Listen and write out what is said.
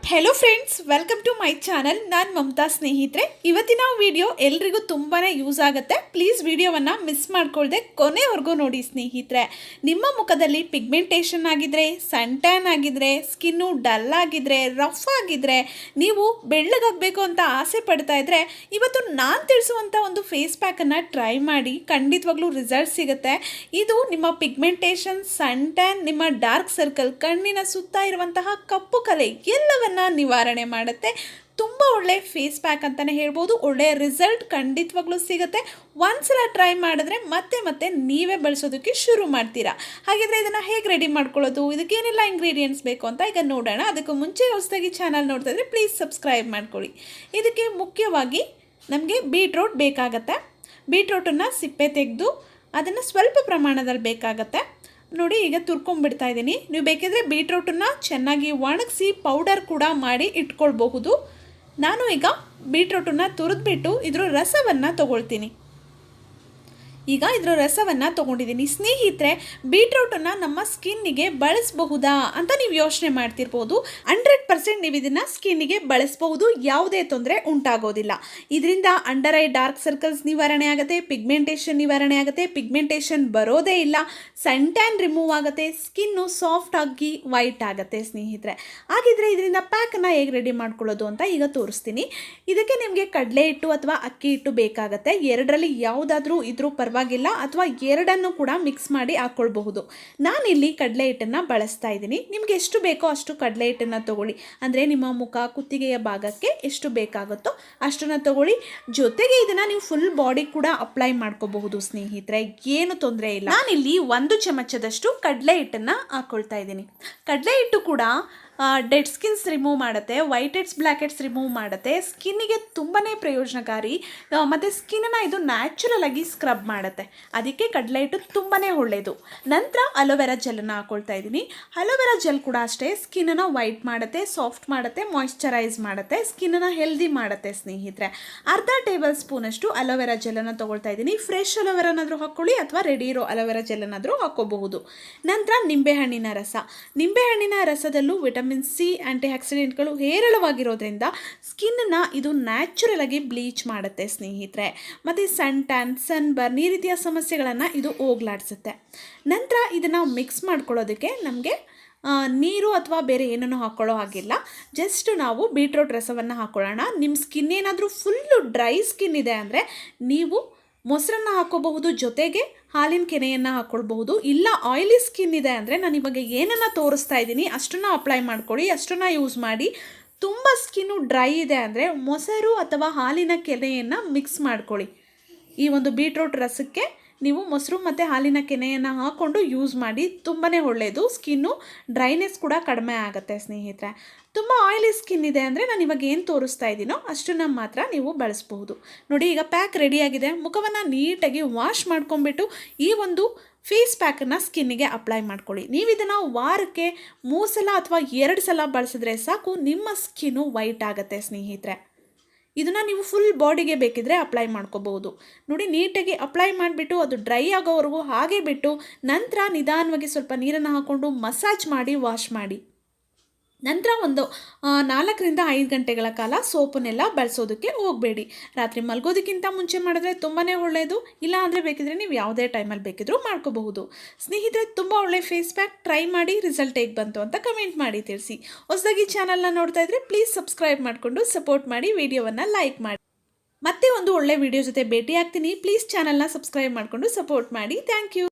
Hello friends, welcome to my channel. ನಾನು ಮಮತಾ. ಸ್ನೇಹಿತರೆ, ಇವತ್ತಿನ ವಿಡಿಯೋ ಎಲ್ರಿಗೂ ತುಂಬಾ ಯೂಸ್ ಆಗುತ್ತೆ. ಪ್ಲೀಸ್ ವಿಡಿಯೋವನ್ನು ಮಿಸ್ ಮಾಡ್ಕೊಳ್ದೆ ಕೊನೆವರೆಗೂ ನೋಡಿ ಸ್ನೇಹಿತರೆ. ನಿಮ್ಮ ಮುಖದಲ್ಲಿ ಪಿಗ್ಮೆಂಟೇಷನ್ ಆಗಿದ್ರೆ, ಸನ್ ಟ್ಯಾನ್ ಆಗಿದ್ರೆ, ಸ್ಕಿನ್ನು ಡಲ್ ಆಗಿದ್ರೆ, ರಫ್ ಆಗಿದ್ರೆ, ನೀವು ಬೆಳ್ಳಗಾಗಬೇಕು ಅಂತ ಆಸೆ ಪಡ್ತಾ ಇದ್ರೆ ಇವತ್ತು ನಾನು ತಿಳಿಸುವಂಥ ಒಂದು ಫೇಸ್ ಪ್ಯಾಕನ್ನು ಟ್ರೈ ಮಾಡಿ. ಖಂಡಿತವಾಗ್ಲೂ ರಿಸಲ್ಟ್ ಸಿಗುತ್ತೆ. ಇದು ನಿಮ್ಮ ಪಿಗ್ಮೆಂಟೇಷನ್, ಸನ್ ಟ್ಯಾನ್, ನಿಮ್ಮ ಡಾರ್ಕ್ ಸರ್ಕಲ್, ಕಣ್ಣಿನ ಸುತ್ತ ಇರುವಂತಹ ಕಪ್ಪು ಕಲೆ ಎಲ್ಲವನ್ನ ನಿವಾರಣೆ ಮಾಡುತ್ತೆ. ತುಂಬ ಒಳ್ಳೆ ಫೇಸ್ ಪ್ಯಾಕ್ ಅಂತಲೇ ಹೇಳ್ಬೋದು. ಒಳ್ಳೆಯ ರಿಸಲ್ಟ್ ಖಂಡಿತವಾಗ್ಲೂ ಸಿಗುತ್ತೆ. ಒಂದ್ಸಲ ಟ್ರೈ ಮಾಡಿದ್ರೆ ಮತ್ತೆ ಮತ್ತೆ ನೀವೇ ಬಳಸೋದಕ್ಕೆ ಶುರು ಮಾಡ್ತೀರಾ. ಹಾಗಿದ್ರೆ ಇದನ್ನು ಹೇಗೆ ರೆಡಿ ಮಾಡ್ಕೊಳ್ಳೋದು, ಇದಕ್ಕೇನೆಲ್ಲ ಇಂಗ್ರೀಡಿಯೆಂಟ್ಸ್ ಬೇಕು ಅಂತ ಈಗ ನೋಡೋಣ. ಅದಕ್ಕೂ ಮುಂಚೆ ಹೊಸದಾಗಿ ಚಾನಲ್ ನೋಡ್ತಾ ಇದ್ರೆ ಪ್ಲೀಸ್ ಸಬ್ಸ್ಕ್ರೈಬ್ ಮಾಡ್ಕೊಳ್ಳಿ. ಇದಕ್ಕೆ ಮುಖ್ಯವಾಗಿ ನಮಗೆ ಬೀಟ್ರೂಟ್ ಬೇಕಾಗತ್ತೆ. ಬೀಟ್ರೂಟನ್ನು ಸಿಪ್ಪೆ ತೆಗೆದು ಅದನ್ನು ಸ್ವಲ್ಪ ಪ್ರಮಾಣದಲ್ಲಿ ಬೇಕಾಗತ್ತೆ. ನೋಡಿ, ಈಗ ತುರ್ಕೊಂಡ್ಬಿಡ್ತಾ ಇದ್ದೀನಿ. ನೀವು ಬೇಕಿದ್ರೆ ಬೀಟ್ರೂಟನ್ನು ಚೆನ್ನಾಗಿ ಒಣಗಿಸಿ ಪೌಡರ್ ಕೂಡ ಮಾಡಿ ಇಟ್ಕೊಳ್ಬಹುದು. ನಾನು ಈಗ ಬೀಟ್ರೂಟನ್ನು ತುರಿದ್ಬಿಟ್ಟು ಇದರ ರಸವನ್ನು ತಗೊಳ್ತೀನಿ. ಈಗ ಇದರ ರಸವನ್ನು ತೊಗೊಂಡಿದ್ದೀನಿ. ಸ್ನೇಹಿತರೆ, ಬೀಟ್ರೂಟನ್ನು ನಮ್ಮ ಸ್ಕಿನ್ನಿಗೆ ಬಳಸಬಹುದಾ ಅಂತ ನೀವು ಯೋಚನೆ ಮಾಡ್ತಿರ್ಬೋದು. 100% ನೀವು ಇದನ್ನು ಸ್ಕಿನ್ನಿಗೆ ಬಳಸಬಹುದು. ಯಾವುದೇ ತೊಂದರೆ ಉಂಟಾಗೋದಿಲ್ಲ. ಇದರಿಂದ ಅಂಡರ್ ಐ ಡಾರ್ಕ್ ಸರ್ಕಲ್ಸ್ ನಿವಾರಣೆ ಆಗುತ್ತೆ, ಪಿಗ್ಮೆಂಟೇಷನ್ ನಿವಾರಣೆ ಆಗುತ್ತೆ, ಪಿಗ್ಮೆಂಟೇಷನ್ ಬರೋದೇ ಇಲ್ಲ, ಸನ್ ಟ್ಯಾನ್ ರಿಮೂವ್ ಆಗುತ್ತೆ, ಸ್ಕಿನ್ನು ಸಾಫ್ಟ್ ಆಗಿ ವೈಟ್ ಆಗುತ್ತೆ. ಸ್ನೇಹಿತರೆ, ಹಾಗಿದ್ರೆ ಇದರಿಂದ ಪ್ಯಾಕನ್ನು ಹೇಗೆ ರೆಡಿ ಮಾಡ್ಕೊಳ್ಳೋದು ಅಂತ ಈಗ ತೋರಿಸ್ತೀನಿ. ಇದಕ್ಕೆ ನಿಮಗೆ ಕಡಲೆ ಹಿಟ್ಟು ಅಥವಾ ಅಕ್ಕಿ ಹಿಟ್ಟು ಬೇಕಾಗುತ್ತೆ. ಎರಡರಲ್ಲಿ ಯಾವುದಾದ್ರೂ ಇದ್ರೂ ಪರವಾಗಿಲ್ಲ, ಅಥವಾ ಎರಡನ್ನು ಕೂಡ ಮಿಕ್ಸ್ ಮಾಡಿ ಹಾಕ್ಕೊಳ್ಬಹುದು. ನಾನಿಲ್ಲಿ ಕಡಲೆ ಹಿಟ್ಟನ್ನು ಬಳಸ್ತಾ ಇದ್ದೀನಿ. ನಿಮಗೆ ಎಷ್ಟು ಬೇಕೋ ಅಷ್ಟು ಕಡಲೆ ಹಿಟ್ಟನ್ನು ತಗೊಳ್ಳಿ. ಅಂದರೆ ನಿಮ್ಮ ಮುಖ, ಕುತ್ತಿಗೆಯ ಭಾಗಕ್ಕೆ ಎಷ್ಟು ಬೇಕಾಗುತ್ತೋ ಅಷ್ಟನ್ನು ತಗೊಳ್ಳಿ. ಜೊತೆಗೆ ಇದನ್ನು ನೀವು ಫುಲ್ ಬಾಡಿ ಕೂಡ ಅಪ್ಲೈ ಮಾಡ್ಕೋಬಹುದು. ಸ್ನೇಹಿತರೆ, ಏನು ತೊಂದರೆ ಇಲ್ಲ. ನಾನಿಲ್ಲಿ 1 ಚಮಚದಷ್ಟು ಕಡಲೆ ಹಿಟ್ಟನ್ನು ಹಾಕ್ಕೊಳ್ತಾ ಇದ್ದೀನಿ. ಕಡಲೆ ಹಿಟ್ಟು ಕೂಡ ಡೆಡ್ ಸ್ಕಿನ್ಸ್ ರಿಮೂವ್ ಮಾಡುತ್ತೆ, white heads, black heads remove ಮಾಡುತ್ತೆ. ಸ್ಕಿನ್ನಿಗೆ ತುಂಬಾ ಪ್ರಯೋಜನಕಾರಿ. ಮತ್ತು ಸ್ಕಿನ್ನನ್ನು ಇದು ನ್ಯಾಚುರಲ್ ಆಗಿ ಸ್ಕ್ರಬ್ ಮಾಡುತ್ತೆ. ಅದಕ್ಕೆ ಕಡಲೆ ಹಿಟ್ಟು ತುಂಬಾ ಒಳ್ಳೆಯದು. ನಂತರ ಅಲೋವೆರಾ ಜೆಲ್ಲನ್ನು ಹಾಕ್ಕೊಳ್ತಾ ಇದ್ದೀನಿ. ಅಲೋವೆರಾ ಜೆಲ್ ಕೂಡ ಅಷ್ಟೇ ಸ್ಕಿನ್ನನ್ನು ವೈಟ್ ಮಾಡುತ್ತೆ, ಸಾಫ್ಟ್ ಮಾಡುತ್ತೆ, ಮಾಯ್ಶ್ಚರೈಸ್ ಮಾಡುತ್ತೆ, ಸ್ಕಿನ್ನನ್ನು ಹೆಲ್ದಿ ಮಾಡುತ್ತೆ. ಸ್ನೇಹಿತರೆ, ಅರ್ಧ ಟೇಬಲ್ ಸ್ಪೂನಷ್ಟು ಅಲೋವೆರಾ ಜೆಲ್ಲನ್ನು ತೊಗೊಳ್ತಾ ಇದ್ದೀನಿ. ಫ್ರೆಶ್ ಅಲೋವೆರಾನಾದರೂ ಹಾಕ್ಕೊಳ್ಳಿ ಅಥವಾ ರೆಡಿ ಇರೋ ಅಲೋವೆರಾ ಜೆಲ್ಲನ್ನಾದರೂ ಹಾಕ್ಕೋಬಹುದು. ನಂತರ ನಿಂಬೆಹಣ್ಣಿನ ರಸ. ನಿಂಬೆಹಣ್ಣಿನ ರಸದಲ್ಲೂ ವಿಟಮಿನ್ ಸಿ, ಆಂಟಿ ಆಕ್ಸಿಡೆಂಟ್ಗಳು ಹೇರಳವಾಗಿರೋದ್ರಿಂದ ಸ್ಕಿನ್ನನ್ನು ಇದು ನ್ಯಾಚುರಲ್ ಆಗಿ ಬ್ಲೀಚ್ ಮಾಡುತ್ತೆ. ಸ್ನೇಹಿತರೆ, ಮತ್ತು ಸನ್ ಟ್ಯಾನ್, ಸನ್ ಬರ್ನ್ ಈ ರೀತಿಯ ಸಮಸ್ಯೆಗಳನ್ನು ಇದು ಹೋಗ್ಲಾಡಿಸುತ್ತೆ. ನಂತರ ಇದನ್ನು ಮಿಕ್ಸ್ ಮಾಡ್ಕೊಳ್ಳೋದಕ್ಕೆ ನಮಗೆ ನೀರು ಅಥವಾ ಬೇರೆ ಏನನ್ನು ಹಾಕ್ಕೊಳ್ಳೋ ಹಾಗಿಲ್ಲ. ಜಸ್ಟ್ ನಾವು ಬೀಟ್ರೂಟ್ ರಸವನ್ನು ಹಾಕ್ಕೊಳ್ಳೋಣ. ನಿಮ್ಮ ಸ್ಕಿನ್ ಏನಾದರೂ ಫುಲ್ಲು ಡ್ರೈ ಸ್ಕಿನ್ ಇದೆ ಅಂದರೆ ನೀವು ಮೊಸರನ್ನು ಹಾಕ್ಕೋಬಹುದು, ಜೊತೆಗೆ ಹಾಲಿನ ಕೆನೆಯನ್ನು ಹಾಕ್ಕೊಳ್ಬಹುದು. ಇಲ್ಲ ಆಯಿಲಿ ಸ್ಕಿನ್ ಇದೆ ಅಂದರೆ ನಾನು ಇವಾಗ ಏನನ್ನು ತೋರಿಸ್ತಾ ಇದ್ದೀನಿ ಅಷ್ಟನ್ನು ಅಪ್ಲೈ ಮಾಡ್ಕೊಳ್ಳಿ, ಅಷ್ಟನ್ನು ಯೂಸ್ ಮಾಡಿ. ತುಂಬ ಸ್ಕಿನ್ನು ಡ್ರೈ ಇದೆ ಅಂದರೆ ಮೊಸರು ಅಥವಾ ಹಾಲಿನ ಕೆನೆಯನ್ನು ಮಿಕ್ಸ್ ಮಾಡ್ಕೊಳ್ಳಿ. ಈ ಒಂದು ಬೀಟ್ರೂಟ್ ರಸಕ್ಕೆ ನೀವು ಮೊಸರು ಮತ್ತು ಹಾಲಿನ ಕೆನೆಯನ್ನು ಹಾಕ್ಕೊಂಡು ಯೂಸ್ ಮಾಡಿ. ತುಂಬಾ ಒಳ್ಳೆಯದು. ಸ್ಕಿನ್ನು ಡ್ರೈನೆಸ್ ಕೂಡ ಕಡಿಮೆ ಆಗುತ್ತೆ. ಸ್ನೇಹಿತರೆ, ತುಂಬ ಆಯಿಲಿ ಸ್ಕಿನ್ ಇದೆ ಅಂದರೆ ನಾನು ಇವಾಗ ಏನು ತೋರಿಸ್ತಾ ಇದ್ದೀನೋ ಅಷ್ಟನ್ನು ಮಾತ್ರ ನೀವು ಬಳಸಬಹುದು. ನೋಡಿ, ಈಗ ಪ್ಯಾಕ್ ರೆಡಿಯಾಗಿದೆ. ಮುಖವನ್ನು ನೀಟಾಗಿ ವಾಶ್ ಮಾಡ್ಕೊಂಡ್ಬಿಟ್ಟು ಈ ಒಂದು ಫೇಸ್ ಪ್ಯಾಕನ್ನು ಸ್ಕಿನ್ನಿಗೆ ಅಪ್ಲೈ ಮಾಡ್ಕೊಳ್ಳಿ. ನೀವು ಇದನ್ನು ವಾರಕ್ಕೆ 3 ಸಲ ಅಥವಾ 2 ಸಲ ಬಳಸಿದ್ರೆ ಸಾಕು, ನಿಮ್ಮ ಸ್ಕಿನ್ನು ವೈಟ್ ಆಗುತ್ತೆ. ಸ್ನೇಹಿತರೆ, ಇದನ್ನು ನೀವು ಫುಲ್ ಬಾಡಿಗೆ ಬೇಕಿದ್ರೆ ಅಪ್ಲೈ ಮಾಡ್ಕೋಬಹುದು. ನೋಡಿ, ನೀಟಾಗಿ ಅಪ್ಲೈ ಮಾಡಿಬಿಟ್ಟು ಅದು ಡ್ರೈ ಆಗೋವರೆಗೂ ಹಾಗೆ ಬಿಟ್ಟು ನಂತರ ನಿಧಾನವಾಗಿ ಸ್ವಲ್ಪ ನೀರನ್ನು ಹಾಕ್ಕೊಂಡು ಮಸಾಜ್ ಮಾಡಿ ವಾಶ್ ಮಾಡಿ. ನಂತರ ಒಂದು 4ರಿಂದ 5 ಗಂಟೆಗಳ ಕಾಲ ಸೋಪನ್ನೆಲ್ಲ ಬಳಸೋದಕ್ಕೆ ಹೋಗಬೇಡಿ. ರಾತ್ರಿ ಮಲಗೋದಕ್ಕಿಂತ ಮುಂಚೆ ಮಾಡಿದ್ರೆ ತುಂಬಾ ಒಳ್ಳೆಯದು. ಇಲ್ಲ ಅಂದರೆ ಬೇಕಿದ್ರೆ ನೀವು ಯಾವುದೇ ಟೈಮಲ್ಲಿ ಬೇಕಿದ್ರೂ ಮಾಡ್ಕೋಬಹುದು. ಸ್ನೇಹಿತರೆ, ತುಂಬ ಒಳ್ಳೆ ಫೇಸ್ ಪ್ಯಾಕ್. ಟ್ರೈ ಮಾಡಿ, ರಿಸಲ್ಟ್ ಹೇಗೆ ಬಂತು ಅಂತ ಕಮೆಂಟ್ ಮಾಡಿ ತಿಳಿಸಿ. ಹೊಸದಾಗಿ ಚಾನಲ್ನ ನೋಡ್ತಾ ಇದ್ರೆ ಪ್ಲೀಸ್ ಸಬ್ಸ್ಕ್ರೈಬ್ ಮಾಡಿಕೊಂಡು ಸಪೋರ್ಟ್ ಮಾಡಿ, ವಿಡಿಯೋವನ್ನು ಲೈಕ್ ಮಾಡಿ. ಮತ್ತೆ ಒಂದು ಒಳ್ಳೆ ವಿಡಿಯೋ ಜೊತೆ ಭೇಟಿ ಆಗ್ತೀನಿ. ಪ್ಲೀಸ್ ಚಾನಲ್ನ ಸಬ್ಸ್ಕ್ರೈಬ್ ಮಾಡಿಕೊಂಡು ಸಪೋರ್ಟ್ ಮಾಡಿ. Thank you.